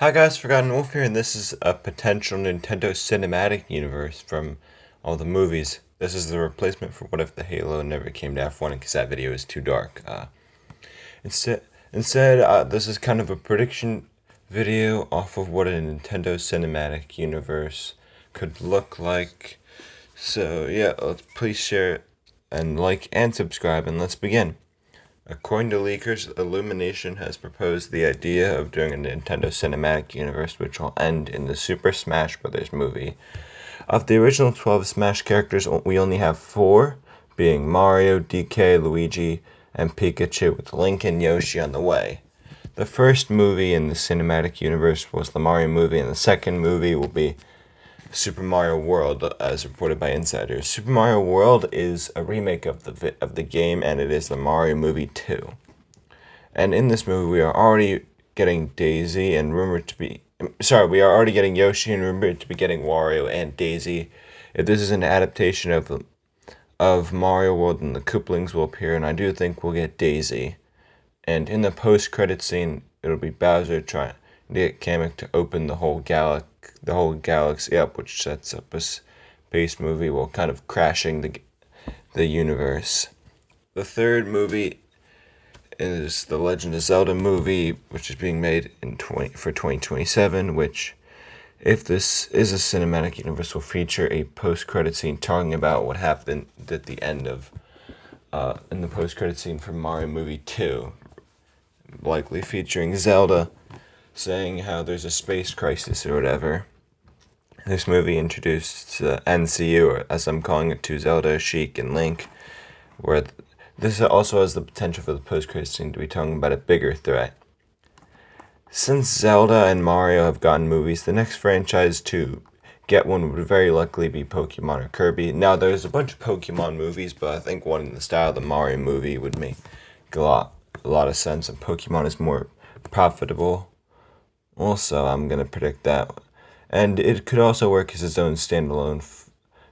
Hi guys, Forgotten Wolf here, and this is a potential Nintendo Cinematic Universe from all the movies. This is the replacement for What If the Halo never came to F1 because that video is too dark. Instead, this is kind of a prediction video off of what a Nintendo Cinematic Universe could look like. So yeah, please share and like and subscribe, and let's begin. According to leakers, Illumination has proposed the idea of doing a Nintendo Cinematic Universe which will end in the Super Smash Bros. Movie. Of the original 12 Smash characters, we only have 4, being Mario, DK, Luigi, and Pikachu, with Link and Yoshi on the way. The first movie in the cinematic universe was the Mario movie, and the second movie will be Super Mario World, as reported by insiders. Super Mario World is a remake of the game, and it is the Mario movie 2. And in this movie, we are already getting Daisy and rumored to be. Sorry, we are already getting Yoshi and rumored to be getting Wario and Daisy. If this is an adaptation of Mario World, then the Koopalings will appear, and I do think we'll get Daisy. And in the post-credit scene, it'll be Bowser trying to get Kamek to open the whole galaxy up, which sets up a space movie while kind of crashing the universe. The third movie is the Legend of Zelda movie, which is being made for 2027, which, if this is a cinematic universe, will feature a post-credit scene talking about what happened at the end of in the post-credit scene for Mario movie 2, likely featuring Zelda saying how there's a space crisis or whatever. This movie introduced NCU, or as I'm calling it, to Zelda, Sheik, and Link, where this also has the potential for the post-credit scene to be talking about a bigger threat. Since Zelda and Mario have gotten movies, the next franchise to get one would very likely be Pokemon or Kirby. Now, there's a bunch of Pokemon movies, but I think one in the style of the Mario movie would make a lot of sense, and Pokemon is more profitable. Also, I'm going to predict that. And it could also work as its own standalone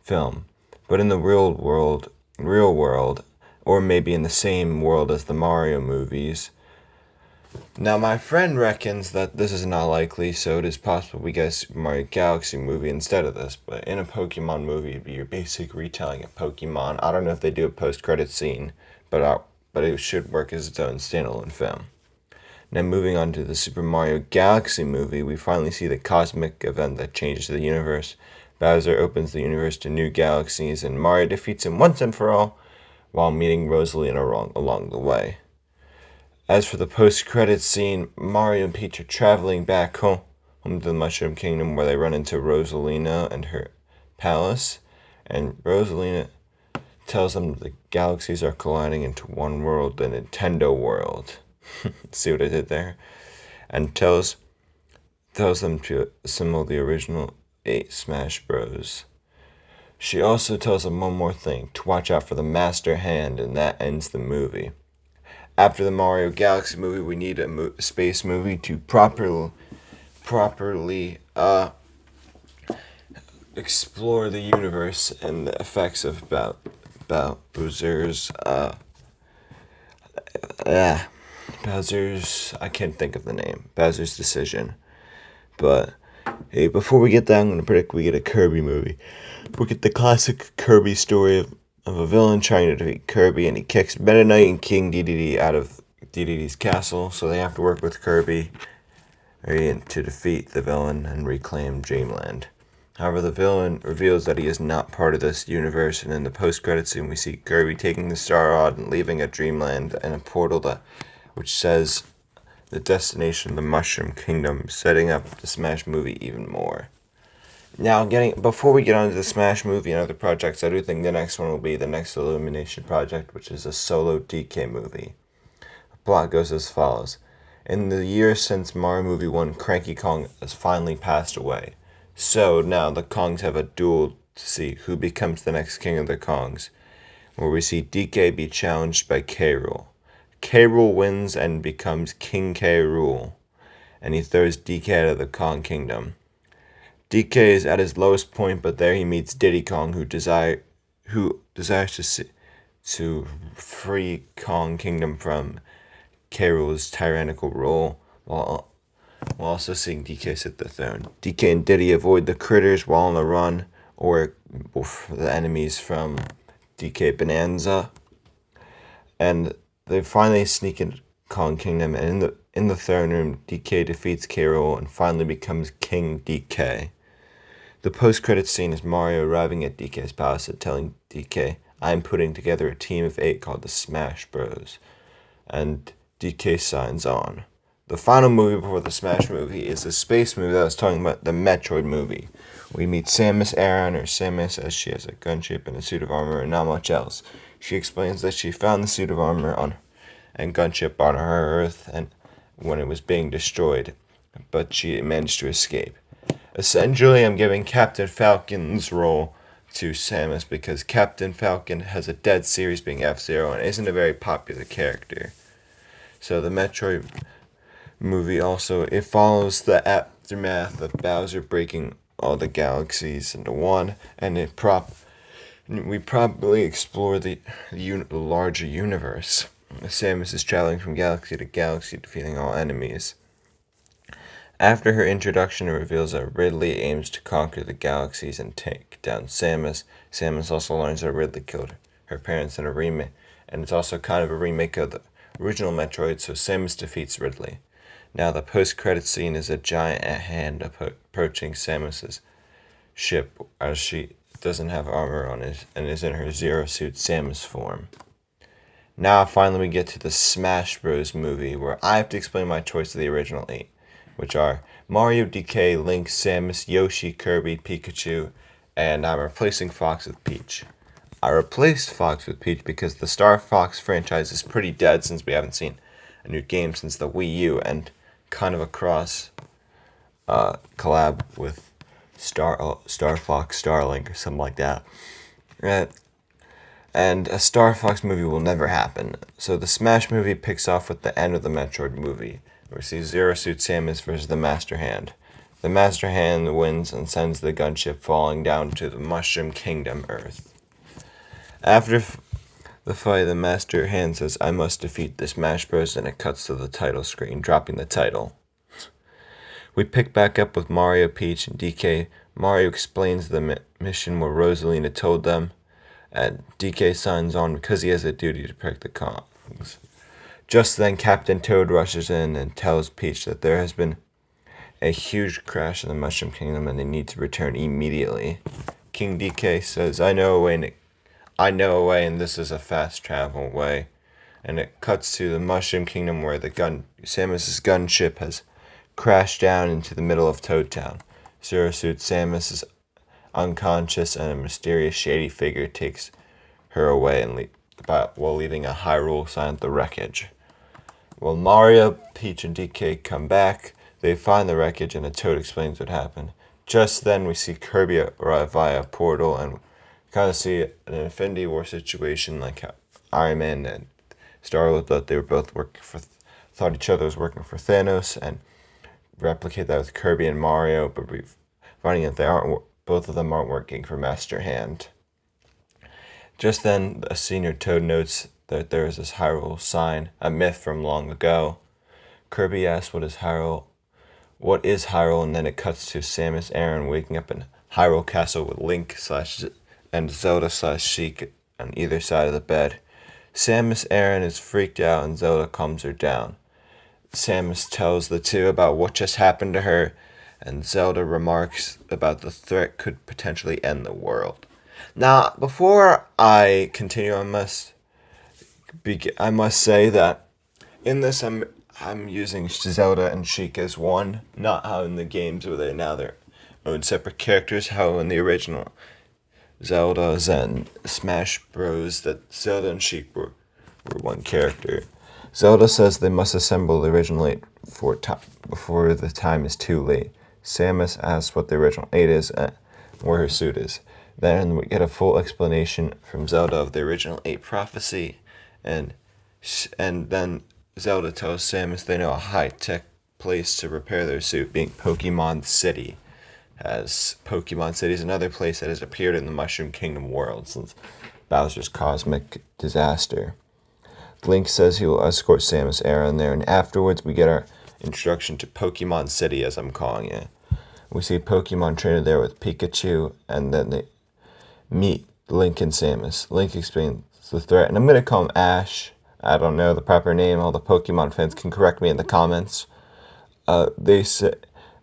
film. But in the real world, or maybe in the same world as the Mario movies. Now, my friend reckons that this is not likely, so it is possible we get a Super Mario Galaxy movie instead of this. But in a Pokemon movie, it'd be your basic retelling of Pokemon. I don't know if they do a post-credit scene, but it should work as its own standalone film. Now, moving on to the Super Mario Galaxy movie, we finally see the cosmic event that changes the universe. Bowser opens the universe to new galaxies, and Mario defeats him once and for all, while meeting Rosalina along the way. As for the post-credits scene, Mario and Peach are traveling back home to the Mushroom Kingdom, where they run into Rosalina and her palace, and Rosalina tells them the galaxies are colliding into one world, the Nintendo world. See what I did there? And tells them to assemble the original 8 Smash Bros. She also tells them one more thing, to watch out for the Master Hand, and that ends the movie. After the Mario Galaxy movie, we need a space movie to properly explore the universe and the effects of Bowser's, I can't think of the name, Bowser's Decision. But, hey, before we get that, I'm going to predict we get a Kirby movie. We'll get the classic Kirby story of a villain trying to defeat Kirby, and he kicks Meta Knight and King Dedede out of Dedede's castle, so they have to work with Kirby to defeat the villain and reclaim Dreamland. However, the villain reveals that he is not part of this universe, and in the post-credit scene, we see Kirby taking the Star Rod and leaving a Dreamland and a portal which says the destination of the Mushroom Kingdom, setting up the Smash movie even more. Now, before we get on to the Smash movie and other projects, I do think the next one will be the next Illumination project, which is a solo DK movie. The plot goes as follows. In the years since Mario Movie 1, Cranky Kong has finally passed away. So now the Kongs have a duel to see who becomes the next king of the Kongs, where we see DK be challenged by K. Rool. K. Rool wins and becomes King K. Rool, and he throws DK out of the Kong Kingdom. DK is at his lowest point, but there he meets Diddy Kong, who desires to free Kong Kingdom from K. Rool's tyrannical rule, while We're also seeing DK sit the throne. DK and Diddy avoid the critters while on the run, or the enemies from DK Bonanza. And they finally sneak in Kong Kingdom, and in the throne room, DK defeats K. Rool and finally becomes King DK. The post-credits scene is Mario arriving at DK's palace and telling DK, "I'm putting together a team of 8 called the Smash Bros." And DK signs on. The final movie before the Smash movie is the space movie that I was talking about, the Metroid movie. We meet Samus Aran, or Samus, as she has a gunship and a suit of armor and not much else. She explains that she found the suit of armor and gunship on her Earth and when it was being destroyed, but she managed to escape. Essentially, I'm giving Captain Falcon's role to Samus because Captain Falcon has a dead series being F-Zero and isn't a very popular character. So the Metroid movie also, it follows the aftermath of Bowser breaking all the galaxies into one, and we probably explore the larger universe. Samus is traveling from galaxy to galaxy, defeating all enemies. After her introduction, it reveals that Ridley aims to conquer the galaxies and take down Samus. Samus also learns that Ridley killed her parents in a remake, and it's also kind of a remake of the original Metroid, so Samus defeats Ridley. Now the post-credit scene is a giant hand approaching Samus's ship as she doesn't have armor on it and is in her Zero Suit Samus form. Now finally we get to the Smash Bros. Movie where I have to explain my choice of the original 8, which are Mario, DK, Link, Samus, Yoshi, Kirby, Pikachu, and I'm replacing Fox with Peach. I replaced Fox with Peach because the Star Fox franchise is pretty dead since we haven't seen a new game since the Wii U, and kind of a cross collab with Star Fox, Starlink, or something like that. And a Star Fox movie will never happen. So the Smash movie picks off with the end of the Metroid movie, where we see Zero Suit Samus versus the Master Hand. The Master Hand wins and sends the gunship falling down to the Mushroom Kingdom Earth. After the fight, the Master Hand says, "I must defeat the Smash Bros." And it cuts to the title screen, dropping the title. We pick back up with Mario, Peach, and DK. Mario explains the mission where Rosalina told them, and DK signs on because he has a duty to protect the Kongs. Just then, Captain Toad rushes in and tells Peach that there has been a huge crash in the Mushroom Kingdom and they need to return immediately. King DK says, I know a way, and this is a fast travel way." And it cuts to the Mushroom Kingdom where Samus's gunship has crashed down into the middle of Toad Town. Zero Suit Samus is unconscious, and a mysterious shady figure takes her away while leaving a Hyrule sign at the wreckage. While Mario, Peach, and DK come back, they find the wreckage and a Toad explains what happened. Just then we see Kirby arrive via a portal, and we kind of see an Infinity War situation like how Iron Man and Star-Lord thought they were both thought each other was working for Thanos, and replicate that with Kirby and Mario, but we're finding that both of them aren't working for Master Hand. Just then, a senior Toad notes that there is this Hyrule sign, a myth from long ago. Kirby asks what is Hyrule, and then it cuts to Samus Aran waking up in Hyrule Castle with Link and Zelda/Sheik on either side of the bed. Samus Aran is freaked out and Zelda calms her down. Samus tells the two about what just happened to her, and Zelda remarks about the threat could potentially end the world. Now, before I continue, I must say that in this I'm using Zelda and Sheik as one, not how in the games where they're now their own separate characters, how in the original Zeldas and Smash Bros. That Zelda and Sheik were one character. Zelda says they must assemble the original 8 before the time is too late. Samus asks what the original 8 is and where her suit is. Then we get a full explanation from Zelda of the original 8 prophecy, and then Zelda tells Samus they know a high-tech place to repair their suit, being Pokemon City. As Pokemon City is another place that has appeared in the Mushroom Kingdom world since Bowser's cosmic disaster. Link says he will escort Samus Aran there, and afterwards we get our introduction to Pokemon City, as I'm calling it. We see Pokemon trainer there with Pikachu, and then they meet Link and Samus. Link explains the threat, and I'm going to call him Ash. I don't know the proper name. All the Pokemon fans can correct me in the comments. They say,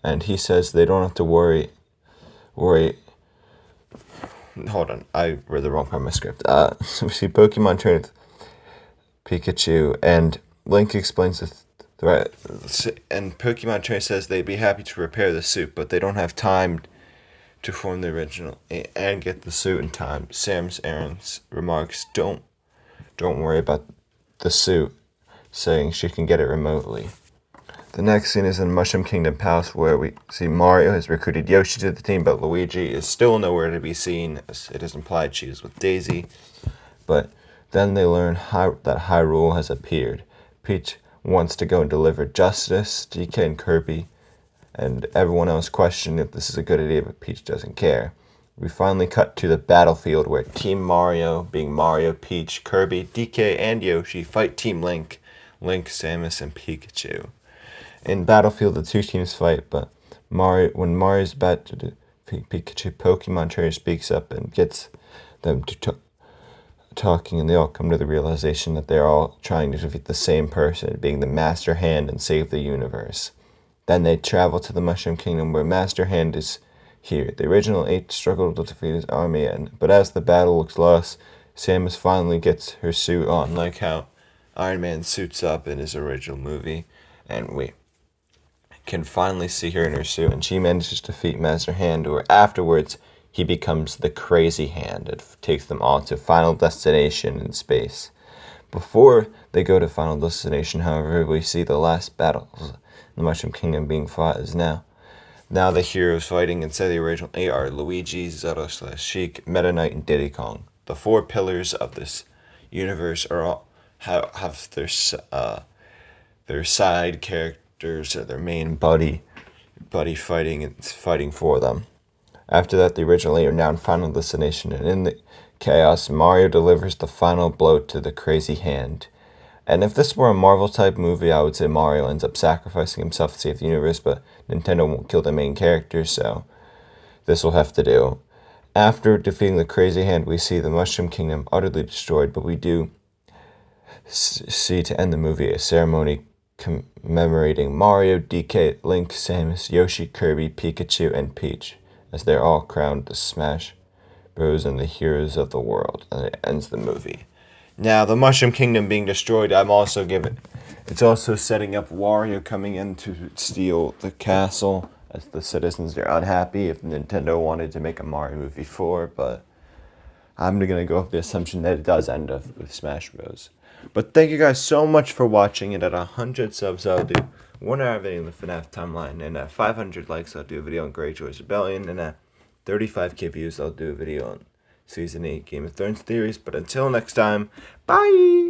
and he says they don't have to worry. Hold on, I read the wrong part of my script. We see Pokemon trainer with Pikachu, and Link explains the threat. And Pokemon trainer says they'd be happy to repair the suit, but they don't have time to form the original and get the suit in time. Samus Aran's remarks, don't worry about the suit, saying she can get it remotely. The next scene is in Mushroom Kingdom Palace, where we see Mario has recruited Yoshi to the team, but Luigi is still nowhere to be seen, as it is implied she is with Daisy. But then they learn that Hyrule has appeared. Peach wants to go and deliver justice. DK and Kirby and everyone else question if this is a good idea, but Peach doesn't care. We finally cut to the battlefield where Team Mario, being Mario, Peach, Kirby, DK, and Yoshi, fight Team Link, Samus, and Pikachu. In Battlefield, the two teams fight, but when Mario's about to defeat Pikachu, Pokemon trainer speaks up and gets them to talking, and they all come to the realization that they're all trying to defeat the same person, being the Master Hand, and save the universe. Then they travel to the Mushroom Kingdom, where Master Hand is here. The original 8 struggled to defeat his army, but as the battle looks lost, Samus finally gets her suit on, like how Iron Man suits up in his original movie, and we can finally see her in her suit, and she manages to defeat Master Hand, where afterwards he becomes the Crazy Hand. It takes them all to Final Destination in space. Before they go to Final Destination, however, we see the last battles in the Mushroom Kingdom being fought is now. Now the heroes fighting inside the original 8 are Luigi, Zelda/Sheik, Meta Knight, and Diddy Kong. The 4 pillars of this universe are all have their side characters or their main buddy fighting for them. After that, the original 8 are now in Final Destination, and in the chaos, Mario delivers the final blow to the Crazy Hand. And if this were a Marvel-type movie, I would say Mario ends up sacrificing himself to save the universe, but Nintendo won't kill the main character, so this will have to do. After defeating the Crazy Hand, we see the Mushroom Kingdom utterly destroyed, but we do see, to end the movie, a ceremony commemorating Mario, DK, Link, Samus, Yoshi, Kirby, Pikachu, and Peach, as they're all crowned the Smash Bros. And the heroes of the world, and it ends the movie. Now, the Mushroom Kingdom being destroyed, it's also setting up Wario coming in to steal the castle, as the citizens are unhappy if Nintendo wanted to make a Mario movie 4, but I'm going to go with the assumption that it does end up with Smash Bros. But thank you guys so much for watching, and at 100 subs, I'll do 1 hour video in the FNAF Timeline, and at 500 likes, I'll do a video on Greyjoy's Rebellion, and at 35k views, I'll do a video on Season 8 Game of Thrones theories. But until next time, bye!